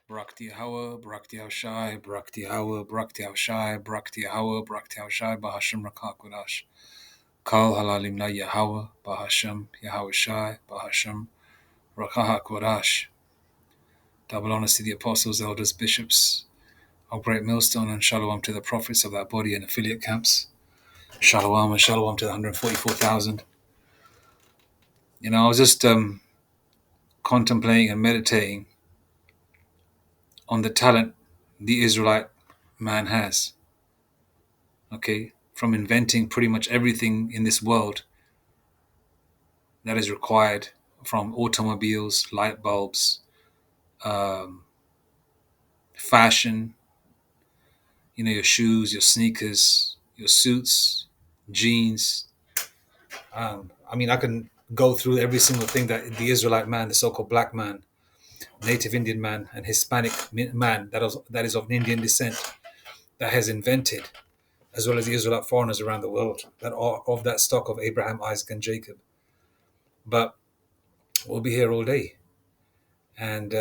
Brakti Hawa, Brakti Hawshai, Brakti Hawa, Brakti Hawshai, Brakti Hawa, Brakti Hawshai, Bahasham Rakakudash. Kal Halalim La Yahweh, Bahasham, Yahweh Shai, Bahasham, Rakaha Kodash. Double honors to the apostles, elders, bishops, of Great Millstone, and shalom to the prophets of that body and affiliate camps. Shalom and shalom to the 144,000. I was just contemplating and meditating on the talent the Israelite man has. Okay, from inventing pretty much everything in this world that is required, from automobiles, light bulbs, um, fashion, your shoes, your sneakers, your suits, jeans. I can go through every single thing that the Israelite man, the so-called black man, native Indian man, and Hispanic man that is of Indian descent that has invented, as well as the Israelite foreigners around the world that are of that stock of Abraham, Isaac, and Jacob. But we'll be here all day. And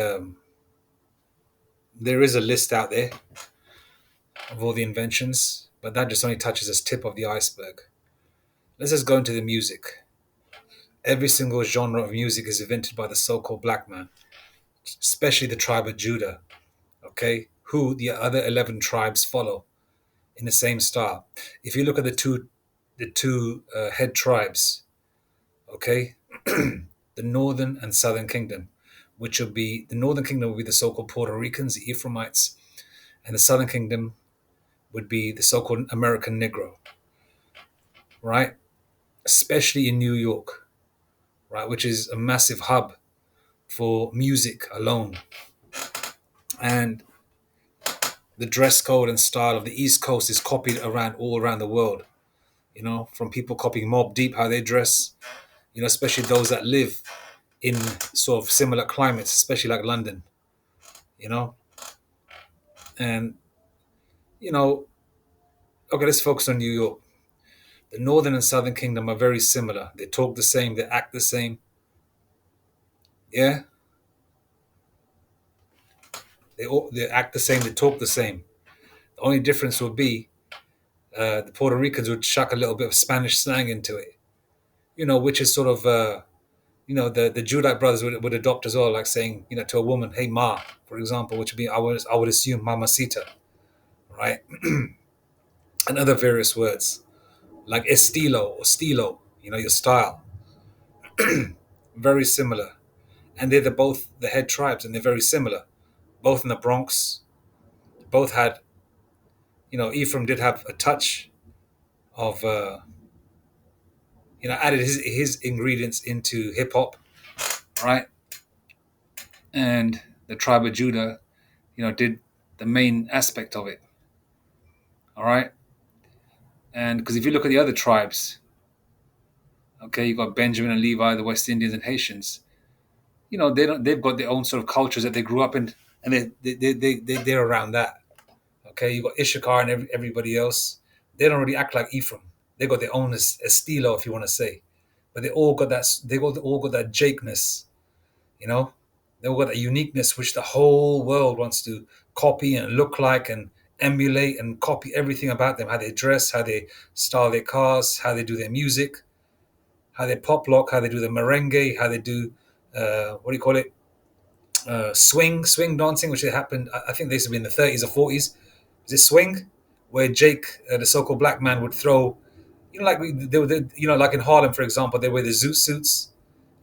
there is a list out there of all the inventions, but that just only touches the tip of the iceberg. Let's just go into the music. Every single genre of music is invented by the so-called black man, especially the tribe of Judah, okay, who the other 11 tribes follow in the same style. If you look at the two head tribes, okay, the northern and southern kingdom, which will be the northern kingdom will be the so-called Puerto Ricans, the Ephraimites, and the southern kingdom would be the so-called American Negro, right? Especially in New York, right, which is a massive hub for music alone. And the dress code and style of the East Coast is copied around all around the world. From people copying Mob Deep how they dress. Especially those that live in sort of similar climates, especially like London. And okay, let's focus on New York. The Northern and Southern Kingdom are very similar. They talk the same. They act the same. Yeah, they act the same. They talk the same. The only difference would be the Puerto Ricans would chuck a little bit of Spanish slang into it. Which is sort of the Judite brothers would adopt as well, like saying to a woman, "Hey ma," for example, which would be I would assume mamacita, right? And other various words like estilo or stilo, your style, very similar. And they're both the head tribes, and they're very similar. Both in the Bronx, both had, Ephraim did have a touch of, added his ingredients into hip hop, right? And the tribe of Judah, did the main aspect of it, all right? And because if you look at the other tribes, okay, you got Benjamin and Levi, the West Indians and Haitians. They've got their own sort of cultures that they grew up in, and they're around that. Okay, you got Issachar and everybody else. They don't really act like Ephraim. They got their own estilo, if you want to say, but they all got that. All got that Jakeness. You know, they all got that uniqueness which the whole world wants to copy and look like and emulate and copy everything about them. How they dress, how they style their cars, how they do their music, how they pop lock, how they do the merengue, how they do what do you call it? Swing dancing, which happened. I think they used to be in the 30s or 40s. Is it swing, where Jake, the so-called black man, would throw, like like in Harlem, for example, they wear the zoot suits,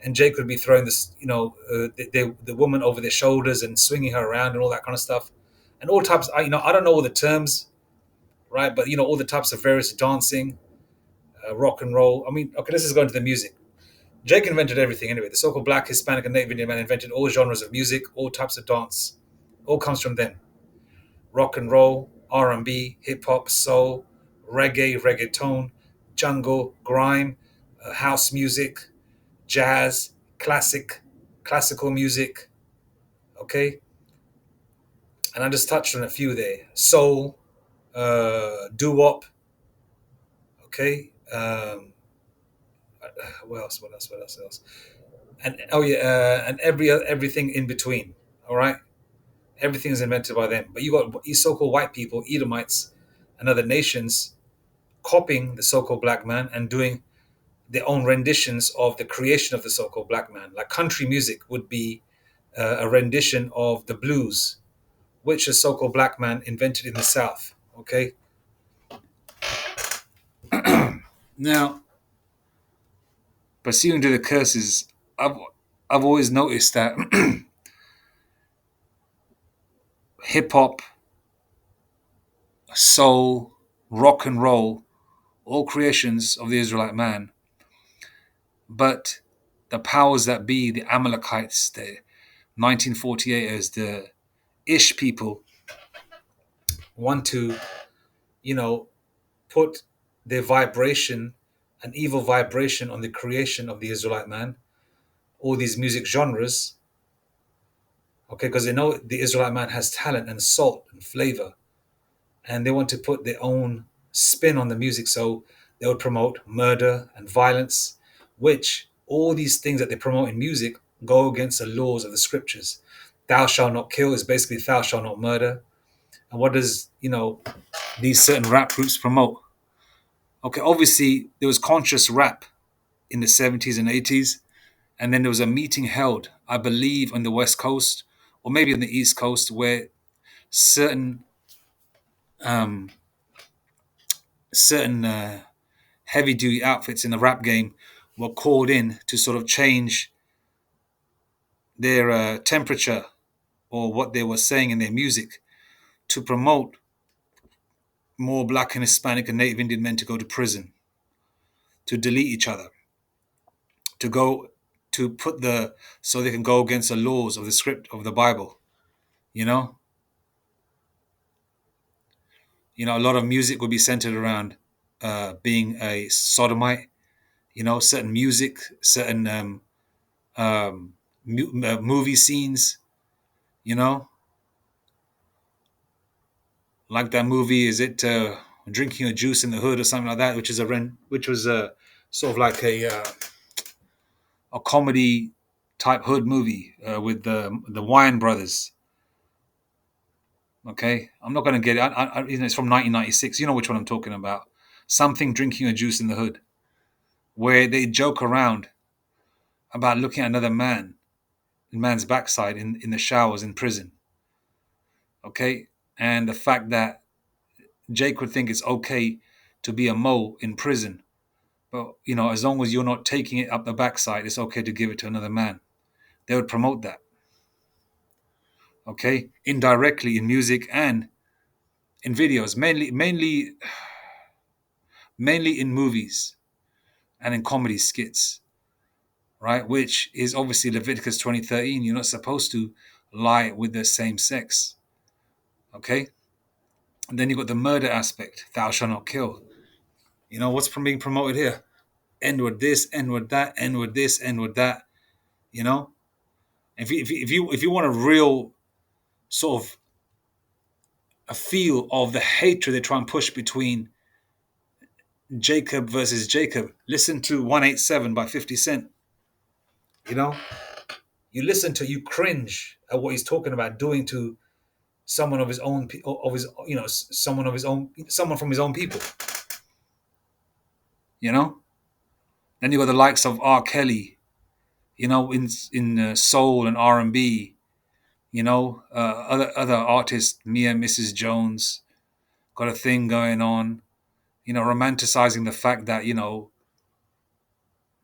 and Jake would be throwing this, the woman over their shoulders and swinging her around and all that kind of stuff, and all types. I don't know all the terms, right? But all the types of various dancing, rock and roll. I mean, okay, let's just go into the music. Jake invented everything anyway. The so-called black, Hispanic, and Native Indian man invented all genres of music, all types of dance. All comes from them. Rock and roll, R&B, hip hop, soul, reggae, reggaeton, jungle, grime, house music, jazz, classical music. Okay, and I just touched on a few there. Soul, doo wop. Okay, what else? What else? What else? And oh yeah, and everything in between. All right. Everything is invented by them. But you got these so-called white people, Edomites, and other nations copying the so-called black man and doing their own renditions of the creation of the so-called black man. Like country music would be a rendition of the blues, which a so-called black man invented in the South. Okay, now pursuing to the curses, I've always noticed that hip hop, soul, rock and roll, all creations of the Israelite man, but the powers that be, the Amalekites, the 1948ers, the Ish people, want to, you know, put their vibration, an evil vibration, on the creation of the Israelite man, all these music genres, okay, because they know the Israelite man has talent and salt and flavor, and they want to put their own spin on the music. So they would promote murder and violence, which all these things that they promote in music go against the laws of the scriptures. Thou shalt not kill is basically thou shalt not murder. And what does, these certain rap groups promote? Okay, obviously there was conscious rap in the 70s and 80s, and then there was a meeting held, I believe, on the West Coast or maybe on the East Coast, where certain um, certain heavy duty outfits in the rap game were called in to sort of change their temperature or what they were saying in their music to promote more black and Hispanic and Native Indian men to go to prison, to delete each other, to go to put so they can go against the laws of the script of the Bible. You know, a lot of music would be centered around being a sodomite. Certain music, certain movie scenes. You know, like that movie. Is it Drinking a Juice in the Hood or something like that? Which was a sort of like a comedy type hood movie with the Wyan brothers. Okay, I'm not going to get it. It's from 1996. You know which one I'm talking about. Something Drinking a Juice in the Hood, where they joke around about looking at another man's backside in the showers in prison. Okay, and the fact that Jake would think it's okay to be a mole in prison, but as long as you're not taking it up the backside, it's okay to give it to another man. They would promote that. Okay, indirectly in music and in videos, mainly in movies and in comedy skits, right? Which is obviously Leviticus 20:13. You're not supposed to lie with the same sex. Okay, and then you got the murder aspect. Thou shalt not kill. What's being promoted here? End with this, end with that, end with this, end with that. You know, if you want a real sort of a feel of the hatred they try and push between Jacob versus Jacob, listen to 187 by 50 Cent. You know, you listen to, you cringe at what he's talking about doing to someone of his own, of his, someone of his own, someone from his own people. You know, then you got the likes of R. Kelly. In soul and R&B. Other artists, Mia, Mrs. Jones, got a thing going on. Romanticizing the fact that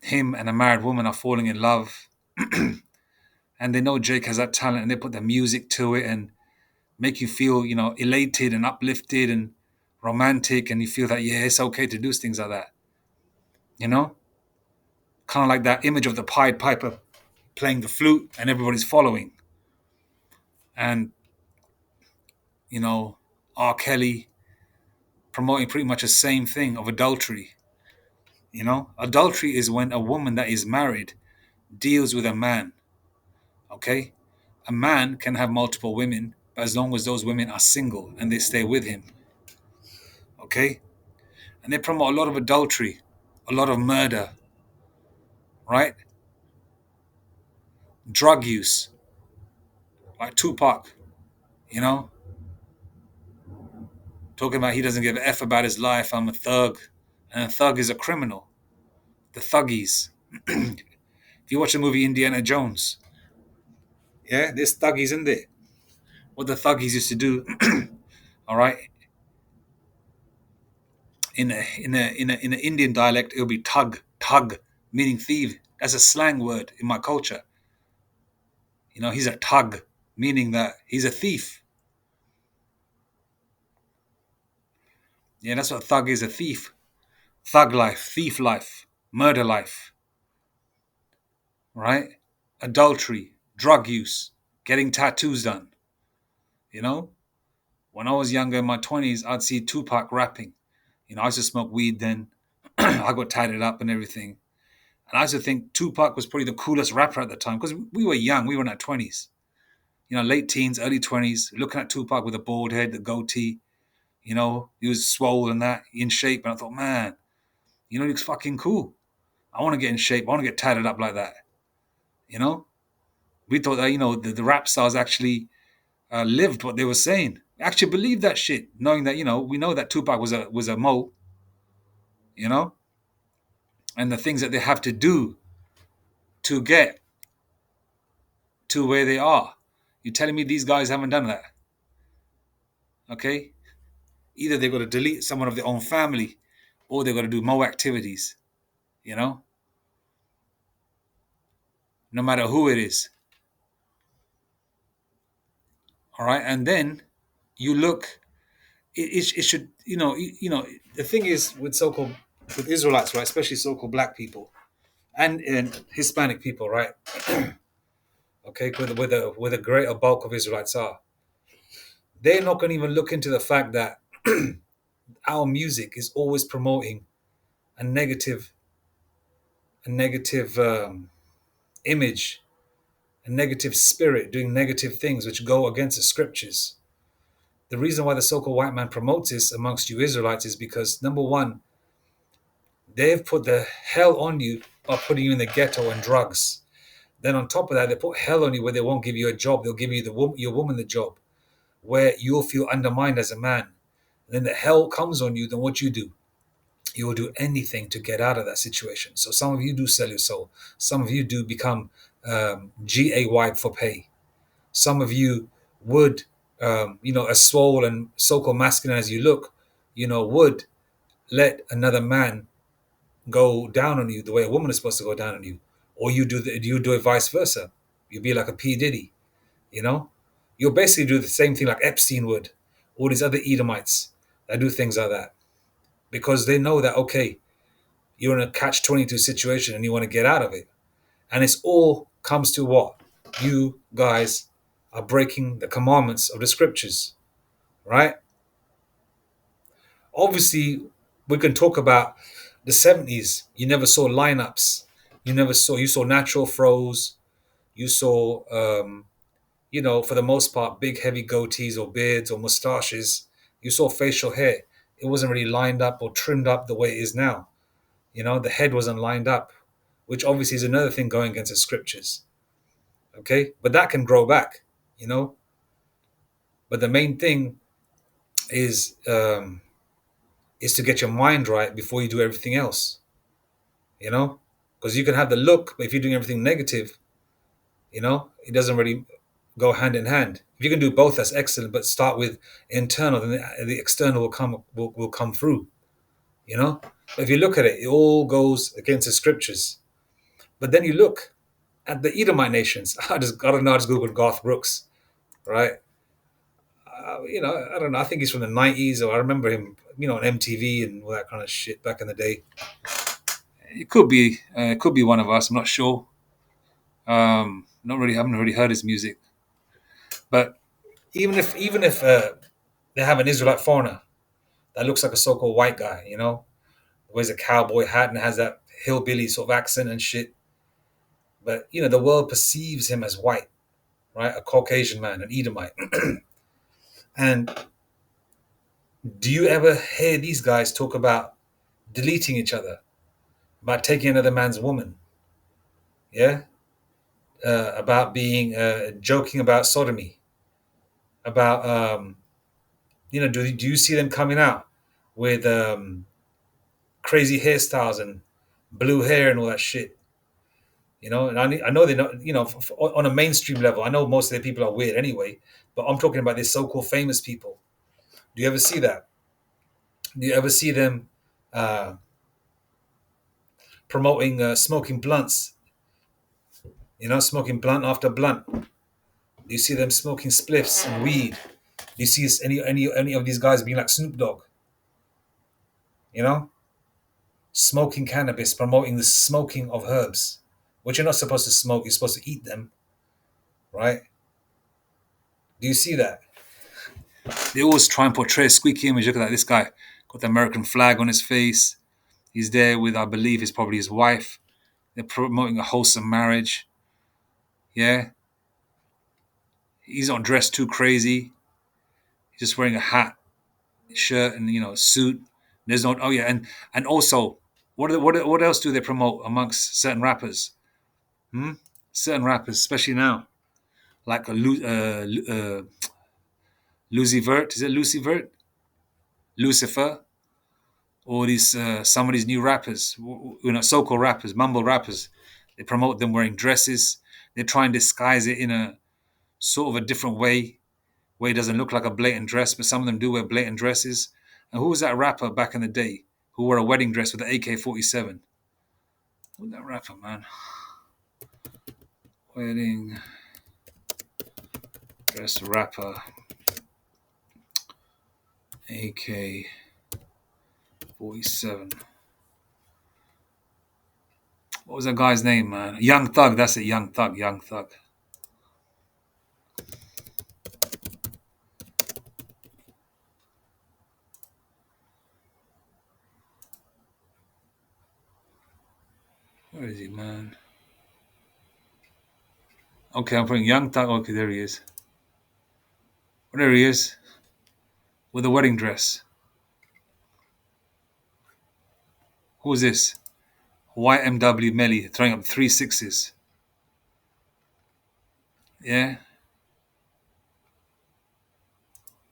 him and a married woman are falling in love, and they know Jake has that talent, and they put the music to it and make you feel elated and uplifted and romantic, and you feel that it's okay to do things like that. You know, kind of like that image of the Pied Piper playing the flute and everybody's following, and R. Kelly promoting pretty much the same thing of adultery. Adultery is when a woman that is married deals with a man. Okay, a man can have multiple women, but as long as those women are single and they stay with him. Okay, and they promote a lot of adultery, a lot of murder, right? Drug use, like Tupac. You know, talking about he doesn't give a f about his life. I'm a thug, and a thug is a criminal. The thuggies. If you watch the movie Indiana Jones, yeah, there's thuggies in there. What the thuggies used to do, all right, in a Indian dialect, it'll be tug, meaning thief. That's a slang word in my culture. He's a tug, meaning that he's a thief. Yeah, that's what thug is, a thief. Thug life, thief life, murder life, right? Adultery, drug use, getting tattoos done. You know, when I was younger in my 20s, I'd see Tupac rapping. I used to smoke weed then. I got tatted up and everything. And I used to think Tupac was probably the coolest rapper at the time because we were young. We were in our 20s, late teens, early 20s, looking at Tupac with a bald head, the goatee. He was swole and that, in shape. And I thought, man, he looks fucking cool. I want to get in shape. I want to get tatted up like that. You know, we thought that, the rap stars actually lived what they were saying. Actually believed that shit, knowing that, we know that Tupac was a mole, you know, and the things that they have to do to get to where they are. You're telling me these guys haven't done that? Okay, either they've got to delete someone of their own family, or they've got to do more activities. You know, no matter who it is. All right, and then you look. It should the thing is with so-called with Israelites, right, especially so-called black people and Hispanic people, right? Okay, where the greater bulk of Israelites are, they're not going to even look into the fact that our music is always promoting a negative image, a negative spirit, doing negative things which go against the scriptures. The reason why the so-called white man promotes this amongst you Israelites is because, number one, they've put the hell on you by putting you in the ghetto and drugs. Then on top of that, they put hell on you where they won't give you a job. They'll give you your woman the job, where you'll feel undermined as a man. And then the hell comes on you. Then what you do? You will do anything to get out of that situation. So some of you do sell your soul. Some of you do become GAY for pay. Some of you would, as swole and so-called masculine as you look, would let another man go down on you the way a woman is supposed to go down on you, or you do it vice versa. You be like a P Diddy, you know. You'll basically do the same thing like Epstein would, all these other Edomites that do things like that, because they know that okay, you're in a catch-22 situation and you want to get out of it, and it's all comes to what you guys are breaking the commandments of the scriptures, right? Obviously, we can talk about the 70s. You never saw lineups. You saw natural froze. You saw, for the most part, big heavy goatees or beards or mustaches. You saw facial hair. It wasn't really lined up or trimmed up the way it is now. The head wasn't lined up, which obviously is another thing going against the scriptures. Okay, but that can grow back, you know. But the main thing is is to get your mind right before you do everything else, because you can have the look, but if you're doing everything negative, it doesn't really go hand in hand. If you can do both, that's excellent, but start with internal, then the external will come through, but if you look at it, it all goes against the scriptures. But then you look at the Edomite nations. I don't know, I just googled Garth Brooks, right? I don't know, I think he's from the 90s, or I remember him, on MTV and all that kind of shit back in the day. It could be one of us, I'm not sure. Not really, haven't really heard his music. But even if they have an Israelite foreigner that looks like a so-called white guy, wears a cowboy hat and has that hillbilly sort of accent and shit. But the world perceives him as white, right? A Caucasian man, an Edomite. And do you ever hear these guys talk about deleting each other, about taking another man's woman? Yeah, about being joking about sodomy. about do you see them coming out with crazy hairstyles and blue hair and all that shit? And I know they're not, on a mainstream level. I know most of the people are weird anyway, but I'm talking about these so-called famous people. Do you ever see that? Do you ever see them uh, promoting smoking blunts? Smoking blunt after blunt. Do you see them smoking spliffs and weed? Do you see any of these guys being like Snoop Dogg? You know, smoking cannabis, promoting the smoking of herbs, which you're not supposed to smoke. You're supposed to eat them, right? Do you see that? They always try and portray a squeaky image. Look at that. This guy got the American flag on his face. He's there with, I believe, is probably his wife. They're promoting a wholesome marriage. Yeah. He's not dressed too crazy. He's just wearing a hat, shirt, and a suit. There's no. Oh yeah, and also, what else do they promote amongst certain rappers? Hmm? Certain rappers, especially now, like Lucy Vert. Is it Lucy Vert? Lucifer? Or these some of these new rappers, so-called rappers, mumble rappers. They promote them wearing dresses. They try and disguise it in a sort of a different way, where it doesn't look like a blatant dress, but some of them do wear blatant dresses. And who was that rapper back in the day who wore a wedding dress with an AK-47? Who was that rapper, man? Wedding dress rapper, AK-47. What was that guy's name, man? Young Thug. That's it. Young Thug. Young Thug. Where is he, man? Okay, I'm putting Young Thug. Okay, there he is. There he is. With a wedding dress. Who is this? YMW Melly throwing up 3 6s. Yeah.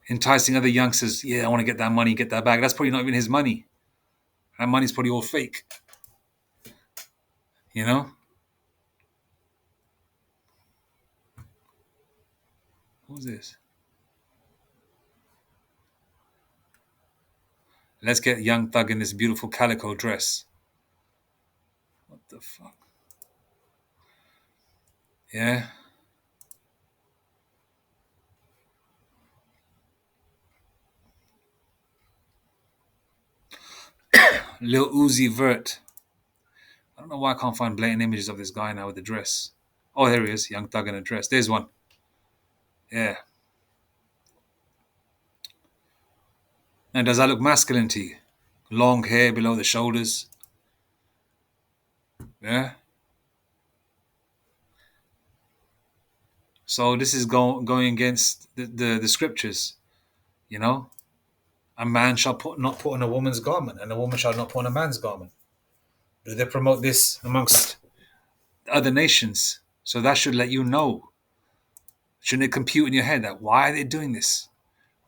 Enticing other youngsters. Yeah, I want to get that money, get that bag. That's probably not even his money. That money's probably all fake. You know? Who's this? Let's get Young Thug in this beautiful calico dress. What the fuck? Yeah. Lil Uzi Vert. I don't know why I can't find blatant images of this guy now with the dress. Oh, there he is. Young Thug in a dress. There's one. Yeah. Now, does that look masculine to you? Long hair below the shoulders. Yeah. So this is going against the scriptures. You know, a man shall not put on a woman's garment, and a woman shall not put on a man's garment. Do they promote this amongst other nations? So that should let you know. Shouldn't it compute in your head that why are they doing this?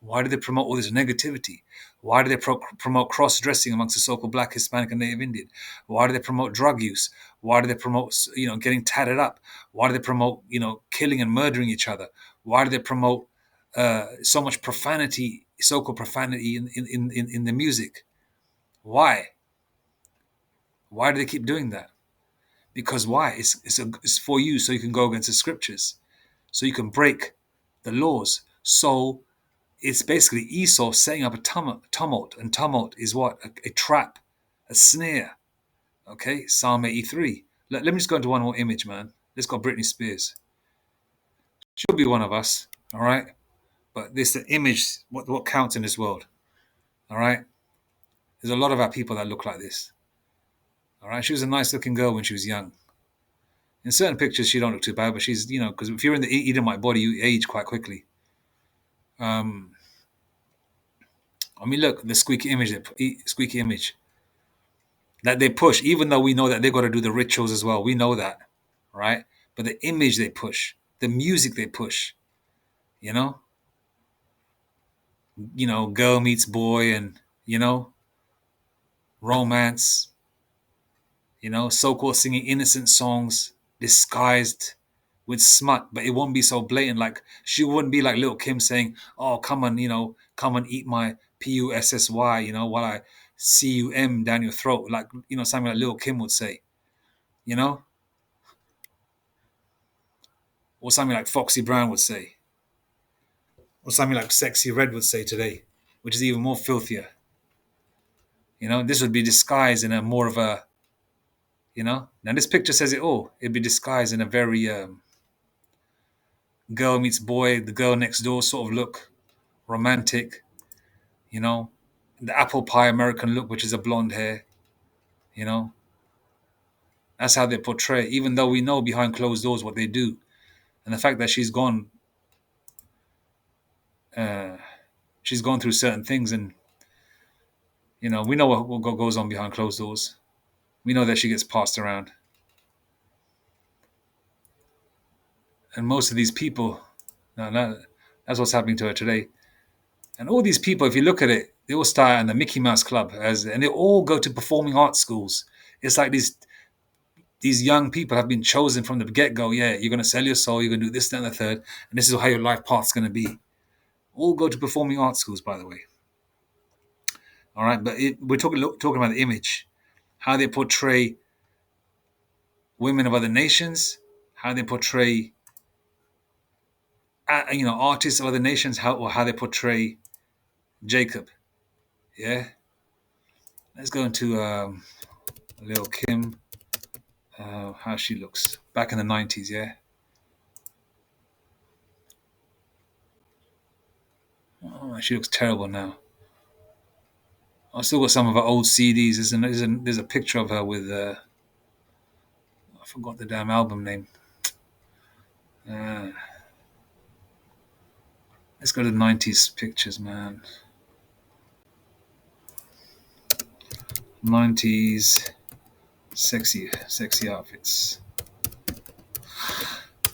Why do they promote all this negativity? Why do they promote cross-dressing amongst the so-called Black, Hispanic, and Native Indian? Why do they promote drug use? Why do they promote, getting tatted up? Why do they promote, killing and murdering each other? Why do they promote so much profanity, so-called profanity in the music? Why? Why do they keep doing that? Because why? It's for you, so you can go against the scriptures, so you can break the laws. So it's basically Esau setting up a tumult, and tumult is what? A trap, a snare. Okay, Psalm 83. Let me just go into one more image, man. Let's go Britney Spears. She'll be one of us, all right? But this image, what counts in this world, all right? There's a lot of our people that look like this, all right? She was a nice-looking girl when she was young. In certain pictures, she don't look too bad, but she's, because if you're in the Edomite body, you age quite quickly. I mean, look, the squeaky image that they push, even though we know that they've got to do the rituals as well. We know that, right? But the image they push, the music they push, you know? girl meets boy, and romance, so-called singing innocent songs disguised with smut, but it won't be so blatant. Like she wouldn't be like Little Kim saying, "Oh, come on, come and eat my pussy, while I cum down your throat," like something like Little Kim would say, you know, or something like Foxy Brown would say, or something like Sexy Red would say today, which is even more filthier. This would be disguised in a more of a, Now this picture says it all. It'd be disguised in a very girl meets boy, the girl next door sort of look, romantic, you know, the apple pie American look, which is a blonde hair, you know. That's how they portray, even though we know behind closed doors what they do. And the fact that uh, she's gone through certain things, and we know what goes on behind closed doors. We know that she gets passed around, and most of these people, that's what's happening to her today. And all these people, if you look at it, they all start in the Mickey Mouse Club, and they all go to performing arts schools. It's like these young people have been chosen from the get-go. Yeah, you're going to sell your soul, you're going to do this, that, and the third, and this is how your life path's going to be. All go to performing arts schools, by the way. All right, but we're talking about the image, how they portray women of other nations, how they portray, artists of other nations, how they portray Jacob. Yeah, let's go into Lil Kim, how she looks back in the 90s. Yeah, oh, she looks terrible now. I've still got some of her old CDs. There's a picture of her with I forgot the damn album name. Uh, let's go to the 90s pictures, man. 90s sexy outfits.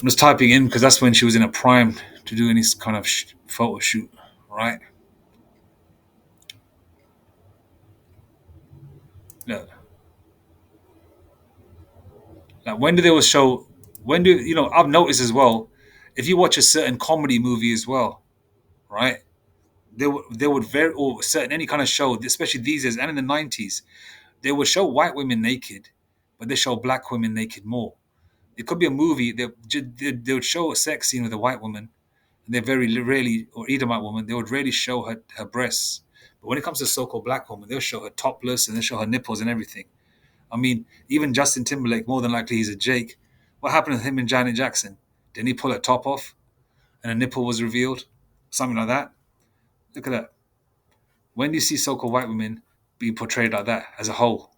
I'm just typing in because that's when she was in a prime to do any kind of photo shoot, right? Look, like when do they will show? When do I've noticed as well. If you watch a certain comedy movie as well, right? They would very or certain any kind of show, especially these days and in the 90s, they would show white women naked, but they show black women naked more. It could be a movie. They would show a sex scene with a white woman, and they very rarely, or Edomite woman, they would rarely show her breasts. But when it comes to so-called black woman, they'll show her topless and they'll show her nipples and everything. I mean, even Justin Timberlake, more than likely he's a Jake. What happened with him and Janet Jackson? Didn't he pull her top off and a nipple was revealed? Something like that. Look at that. When do you see so-called white women being portrayed like that as a whole?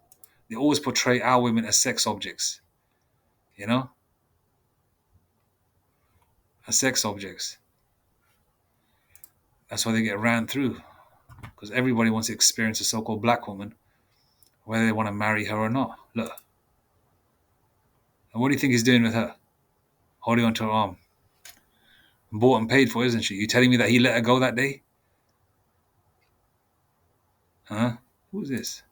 They always portray our women as sex objects, you know? As sex objects. That's why they get ran through. Because everybody wants to experience a so-called black woman, whether they want to marry her or not. Look. And what do you think he's doing with her? Holding onto her arm. Bought and paid for, isn't she? You telling me that he let her go that day? Huh? Who's this?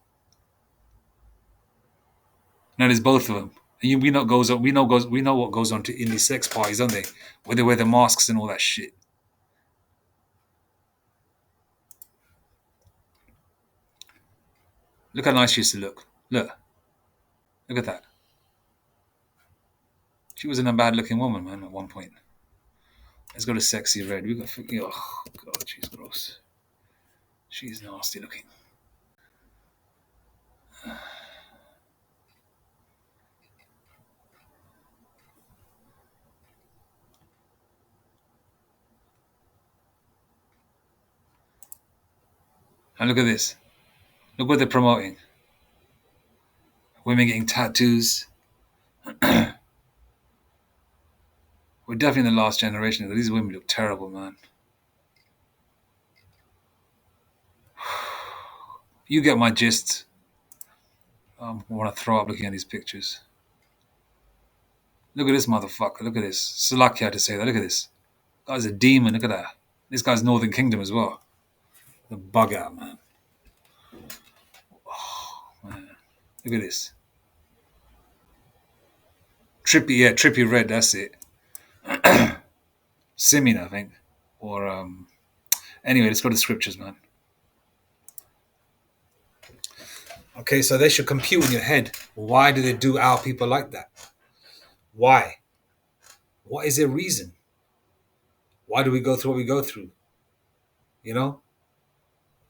No, there's both of them. And we know what goes on in these sex parties, don't they? Where they wear the masks and all that shit. Look how nice she used to look. Look at that. She wasn't a bad looking woman, man, at one point. Let's go to Sexy Red. Oh god, she's gross. She's nasty looking. And look at this. Look what they're promoting. Women getting tattoos. We're definitely in the last generation. These women look terrible, man. You get my gist. I want to throw up looking at these pictures. Look at this motherfucker. Look at this. Salakia to say that. Look at this. Guy's a demon. Look at that. This guy's Northern Kingdom as well. The bug out, man. Look at this. Trippy Red, that's it. Simeon, I think. Or anyway, let's go to the scriptures, man. Okay, so they should compute in your head. Why do they do our people like that? Why? What is their reason? Why do we go through what we go through? You know?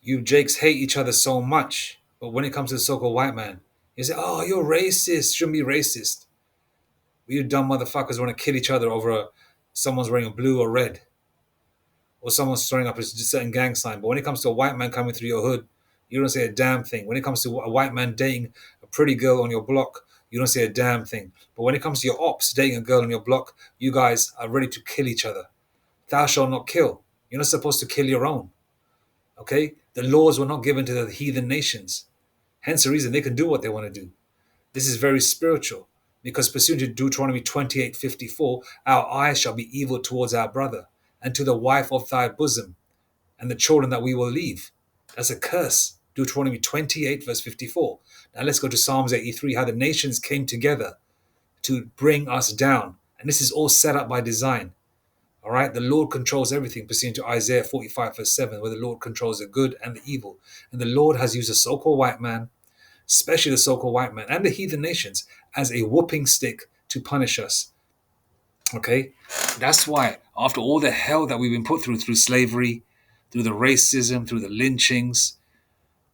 You Jakes hate each other so much. But when it comes to the so-called white man, you say, oh, you're racist. Shouldn't be racist. You dumb motherfuckers want to kill each other over someone's wearing a blue or red. Or someone's throwing up a certain gang sign. But when it comes to a white man coming through your hood, you don't say a damn thing. When it comes to a white man dating a pretty girl on your block, you don't say a damn thing. But when it comes to your ops dating a girl on your block, you guys are ready to kill each other. Thou shalt not kill. You're not supposed to kill your own. Okay? The laws were not given to the heathen nations. Hence the reason they can do what they want to do. This is very spiritual. Because pursuant to Deuteronomy 28:54, our eyes shall be evil towards our brother, and to the wife of thy bosom, and the children that we will leave. That's a curse. Deuteronomy 28, verse 54. Now let's go to Psalms 83, how the nations came together to bring us down. And this is all set up by design. All right, the Lord controls everything, pursuant to Isaiah 45, verse 7, where the Lord controls the good and the evil. And the Lord has used the so-called white man, especially the so-called white man and the heathen nations, as a whooping stick to punish us. Okay, that's why after all the hell that we've been put through slavery, through the racism, through the lynchings,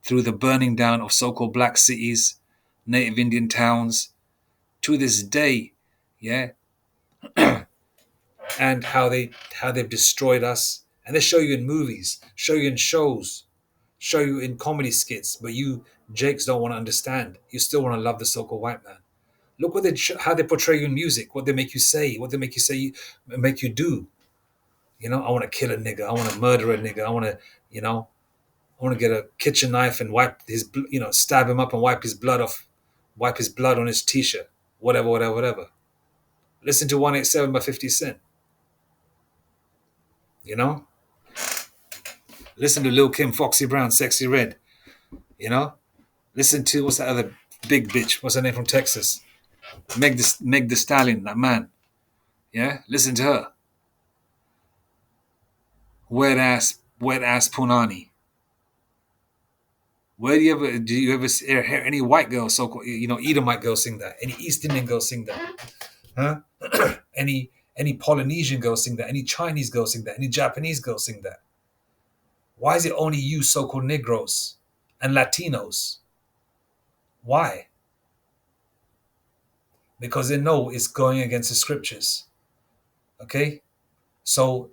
through the burning down of so-called black cities, native Indian towns, to this day, yeah, and how they've destroyed us, and they show you in movies, show you in shows, show you in comedy skits, but you Jakes don't want to understand. You still want to love the so-called white man. Look what how they portray you in music, what they make you say, what they make you say, make you do. You know, I want to kill a nigga, I want to murder a nigga, I want to, I want to get a kitchen knife and wipe his, stab him up and wipe his blood off, wipe his blood on his t-shirt, whatever, whatever, whatever. Listen to 187 by 50 Cent. You know, listen to Lil Kim, Foxy Brown, Sexy Red. You know, listen to what's that other big bitch? What's her name from Texas? Meg the Stallion, that man. Yeah, listen to her. Wet ass punani. Where do you ever hear any white girl, so-called, Edomite girl sing that? Any East Indian girl sing that? Huh? any Polynesian girl sing that? Any Chinese girl sing that? Any Japanese girl sing that? Why is it only you so-called Negroes and Latinos? Why? Because they know it's going against the scriptures. Okay? So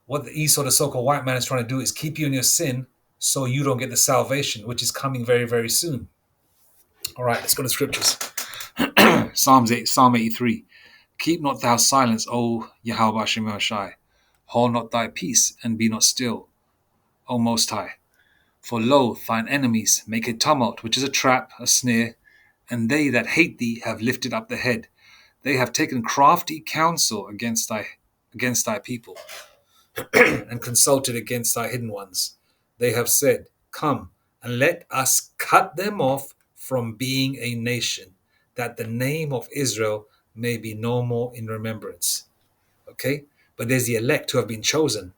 what the Esau, the so-called white man, is trying to do is keep you in your sin so you don't get the salvation, which is coming very, very soon. All right, let's go to scriptures. Psalm 83. Keep not thou silence, O Yahweh Hashem Shai. Hold not thy peace, and be not still, O Most High. For lo, thine enemies make a tumult, which is a trap, a snare, and they that hate thee have lifted up the head. They have taken crafty counsel against thy people, and consulted against thy hidden ones. They have said, come, and let us cut them off from being a nation, that the name of Israel may be no more in remembrance. Okay? But there's the elect who have been chosen.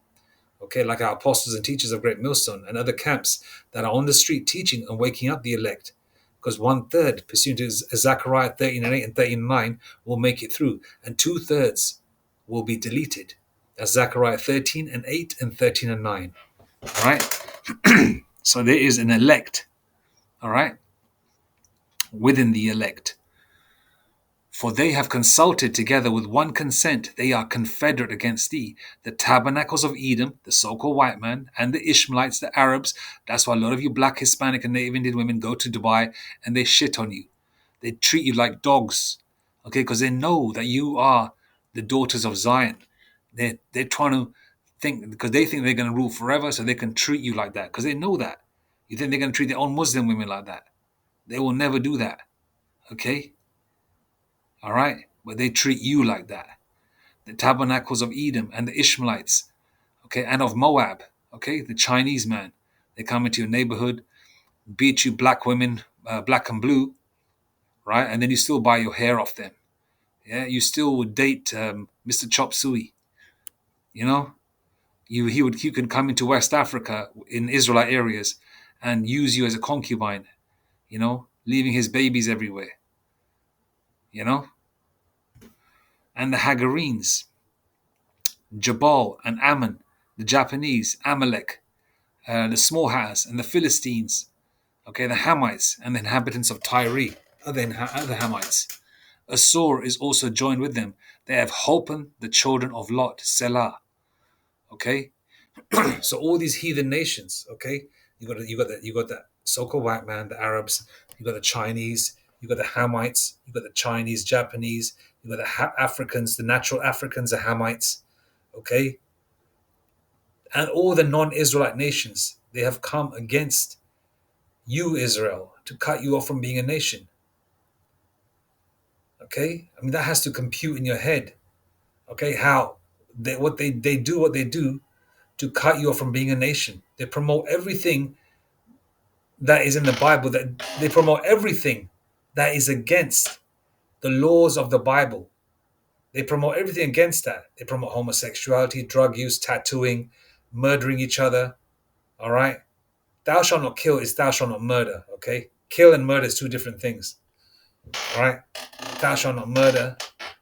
Okay, like our apostles and teachers of Great Millstone and other camps that are on the street teaching and waking up the elect. Because 1/3, pursuant to Zechariah 13:8 and 13:9, will make it through, and 2/3 will be deleted. That's Zechariah 13:8 and 13:9. All right? So there is an elect, all right, within the elect. For they have consulted together with one consent. They are confederate against thee. The tabernacles of Edom, the so-called white man, and the Ishmaelites, the Arabs. That's why a lot of you black, Hispanic, and native Indian women go to Dubai and they shit on you. They treat you like dogs, okay, because they know that you are the daughters of Zion. They're trying to think, because they think they're going to rule forever, so they can treat you like that, because they know that. You think they're going to treat their own Muslim women like that? They will never do that, okay? All right? But they treat you like that. The tabernacles of Edom and the Ishmaelites, okay, and of Moab, okay, the Chinese man, They come into your neighborhood, beat you, black women, black and blue, right? And then you still buy your hair off them. Yeah, you still would date Mr. Chop Suey. You know, he can come into West Africa in Israelite areas and use you as a concubine. You know, leaving his babies everywhere. You know, and the Hagarenes, Jabal and Ammon, the Japanese, Amalek, the small Haz, and the Philistines. Okay, the Hamites and the inhabitants of Tyre, other Hamites. Assur is also joined with them. They have holpen the children of Lot, Selah. Okay, so all these heathen nations. Okay, you got the so-called white man, the Arabs. You got the Chinese. You got the Hamites. You got the Chinese, Japanese. You got the Africans, the natural Africans, the Hamites. Okay, and all the non-Israelite nations. They have come against you, Israel, to cut you off from being a nation. Okay, I mean that has to compute in your head. Okay, how they do what they do to cut you off from being a nation. They promote everything that is in the Bible. That they promote everything that is against the laws of the Bible. They promote everything against that. They promote homosexuality, drug use, tattooing, murdering each other. All right, thou shalt not kill is thou shalt not murder. Okay, kill and murder is two different things. All right, thou shalt not murder.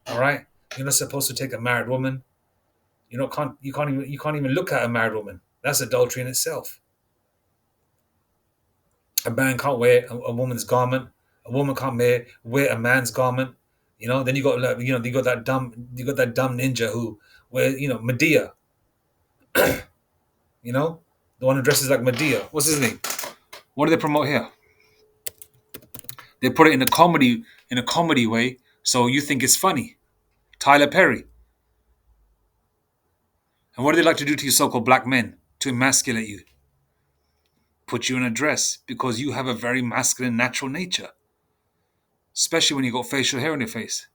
All right, you're not supposed to take a married woman. You can't even look at a married woman. That's adultery in itself. A man can't wear a woman's garment. A woman can't wear a man's garment. You know. Then you got that dumb ninja who wear Medea. You know, the one who dresses like Medea. What's his name? What do they promote here? They put it in a comedy way, so you think it's funny. Tyler Perry. And what do they like to do to you so-called black men to emasculate you? Put you in a dress because you have a very masculine natural nature, especially when you got facial hair on your face.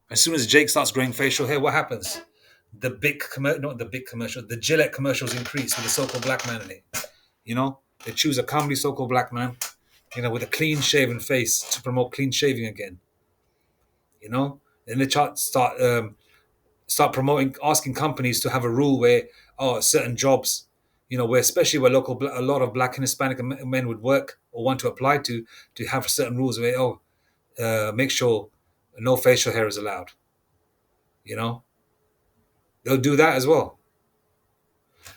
As soon as Jake starts growing facial hair, what happens? Not the big commercial, the Gillette commercials increase with the so-called black man in it. You know, they choose a comedy so-called black man, with a clean-shaven face to promote clean shaving again. You know, then they start promoting, asking companies to have a rule where certain jobs, where especially where a lot of black and Hispanic men would work or want to apply to have certain rules where make sure no facial hair is allowed. You know, they'll do that as well,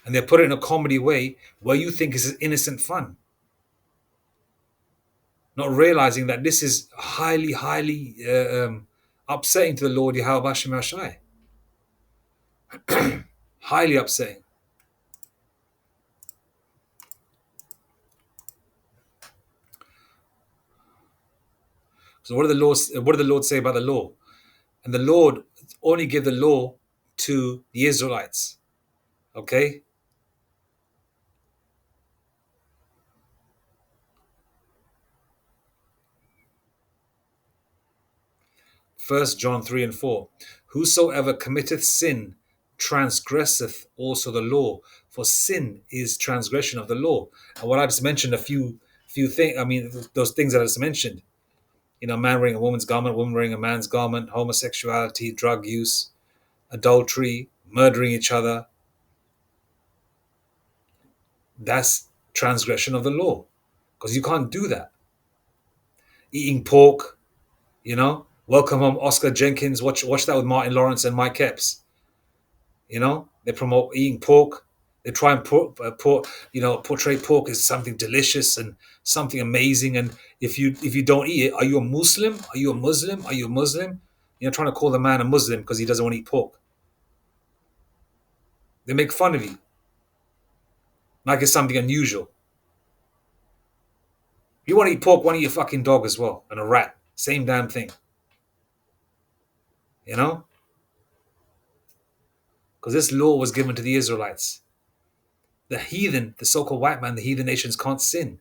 and they put it in a comedy way where you think it's innocent fun, not realizing that this is highly, highly upsetting to the Lord Yahweh Hashem Hashai. Highly upsetting. So what did the Lord say about the law? And the Lord only gave the law to the Israelites. Okay? First John 3 and 4. Whosoever committeth sin transgresseth also the law, for sin is transgression of the law. And what I just mentioned, a few things, I mean, those things that I just mentioned, a man wearing a woman's garment, a woman wearing a man's garment, homosexuality, drug use, adultery, murdering each other, that's transgression of the law, because you can't do that. Eating pork, welcome home Oscar Jenkins. Watch that with Martin Lawrence and Mike Epps. They promote eating pork. They try and portray pork as something delicious and something amazing. And if you don't eat it, are you a Muslim? Are you a Muslim? Are you a Muslim? Trying to call the man a Muslim because he doesn't want to eat pork. They make fun of you like it's something unusual. You want to eat pork, why don't you eat a fucking dog as well and a rat? Same damn thing. Because this law was given to the Israelites. The heathen, the so-called white man, the heathen nations can't sin.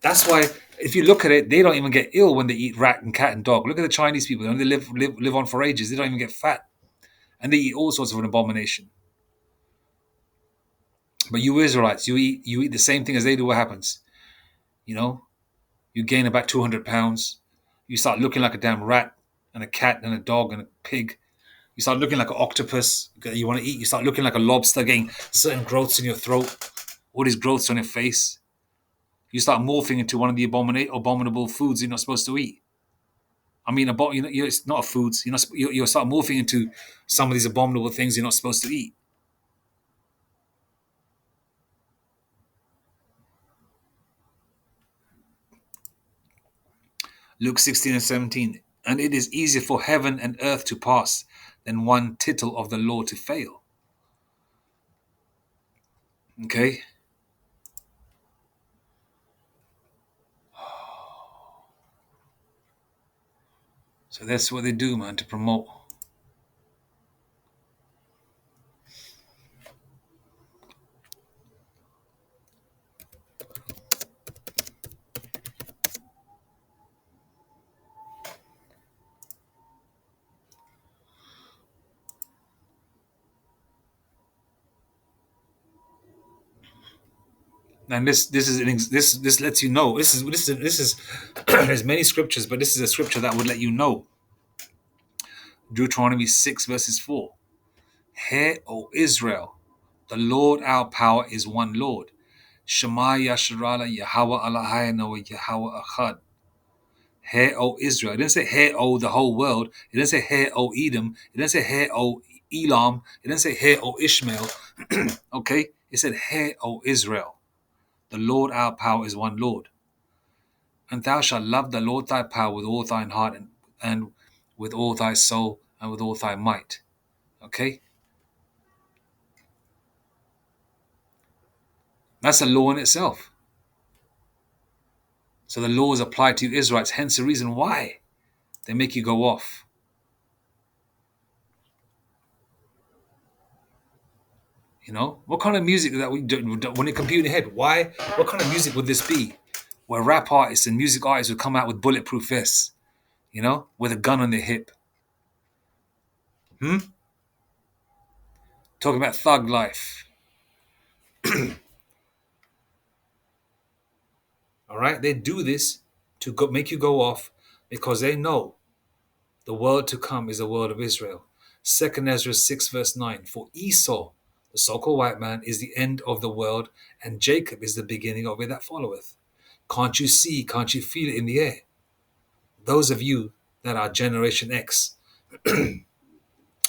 That's why, if you look at it, they don't even get ill when they eat rat and cat and dog. Look at the Chinese people. They live on for ages. They don't even get fat. And they eat all sorts of an abomination. But you Israelites, you eat the same thing as they do. What happens? You know, you gain about 200 pounds. You start looking like a damn rat and a cat and a dog and a pig. You start looking like an octopus that you want to eat. You start looking like a lobster, getting certain growths in your throat, all these growths on your face. You start morphing into one of the abominable foods you're not supposed to eat. I mean, it's not foods. You start morphing into some of these abominable things you're not supposed to eat. Luke 16 and 17. And it is easier for heaven and earth to pass than one tittle of the law to fail. Okay? So that's what they do, man, to promote. And this lets you know. This is there's many scriptures, but this is a scripture that would let you know. Deuteronomy 6 verses 4. Hear, O Israel, the Lord our power is one Lord. Shema Yasharala Yahweh Eloheinu Yahweh Echad. Hear, O Israel. It didn't say hear, O the whole world. It didn't say hear, O Edom. It didn't say hear, O Elam. It didn't say hear, O Ishmael. Okay? It said hear, O Israel. The Lord our power is one Lord. And thou shalt love the Lord thy power with all thine heart and with all thy soul and with all thy might. Okay? That's a law in itself. So the laws apply to you Israelites, hence the reason why they make you go off. You know? What kind of music that we do when it compute in your head? Why? What kind of music would this be? Where rap artists and music artists would come out with bulletproof vests, you know, with a gun on their hip. Talking about thug life. All right? They do this to make you go off because they know the world to come is the world of Israel. 2nd Ezra 6 verse 9. For Esau, the so-called white man, is the end of the world, and Jacob is the beginning of it that followeth. Can't you see, can't you feel it in the air? Those of you that are Generation X,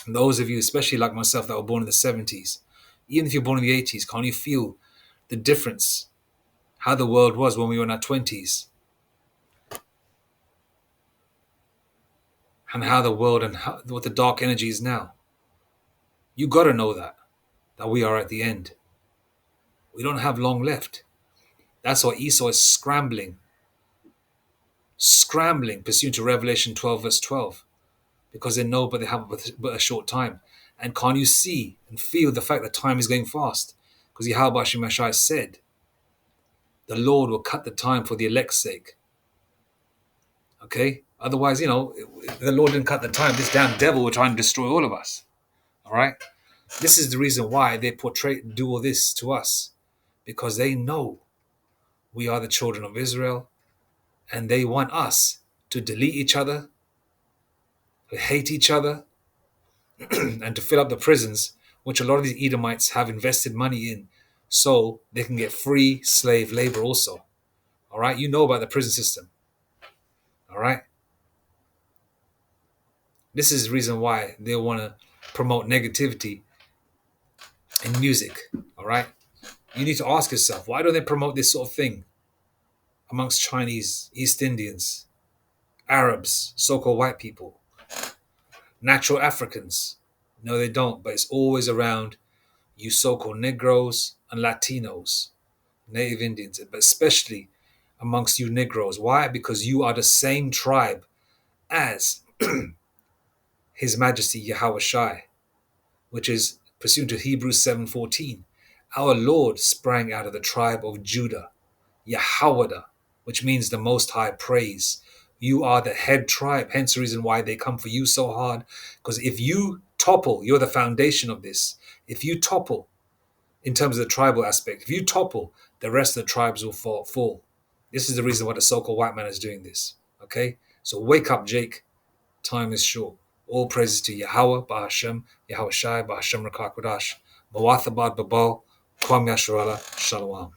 those of you, especially like myself, that were born in the 70s, even if you're born in the 80s, can't you feel the difference? How the world was when we were in our 20s, and how the world and what the dark energy is now. You got to know that we are at the end. We don't have long left. That's why Esau is scrambling, pursuant to Revelation 12 verse 12, because they know but they have but a short time. And can't you see and feel the fact that time is going fast? Because Yahweh Shemashai said, the Lord will cut the time for the elect's sake. Okay? Otherwise, if the Lord didn't cut the time, this damn devil will try and destroy all of us. All right? This is the reason why they do all this to us. Because they know we are the children of Israel, and they want us to delete each other, to hate each other, and to fill up the prisons, which a lot of these Edomites have invested money in, so they can get free slave labor also. All right? You know about the prison system. All right? This is the reason why they want to promote negativity in music. All right? You need to ask yourself, why don't they promote this sort of thing amongst Chinese, East Indians, Arabs, so-called white people, natural Africans? No, they don't, but it's always around you so-called Negroes and Latinos, Native Indians, but especially amongst you Negroes. Why? Because you are the same tribe as His Majesty Yahweh Shai, which is pursuant to Hebrews 7:14. Our Lord sprang out of the tribe of Judah, Yahweh, which means the Most High praise. You are the head tribe, hence the reason why they come for you so hard. Because if you topple, you're the foundation of this. If you topple, in terms of the tribal aspect. If you topple, the rest of the tribes will fall. This is the reason why the so-called white man is doing this. Okay? So wake up, Jake. Time is short. All praises to Yahweh, Bahashem, Yahweh Shai, Bahashem Rakakwadash, Mawathabad Babal, Kwam Yasharala, Shalom.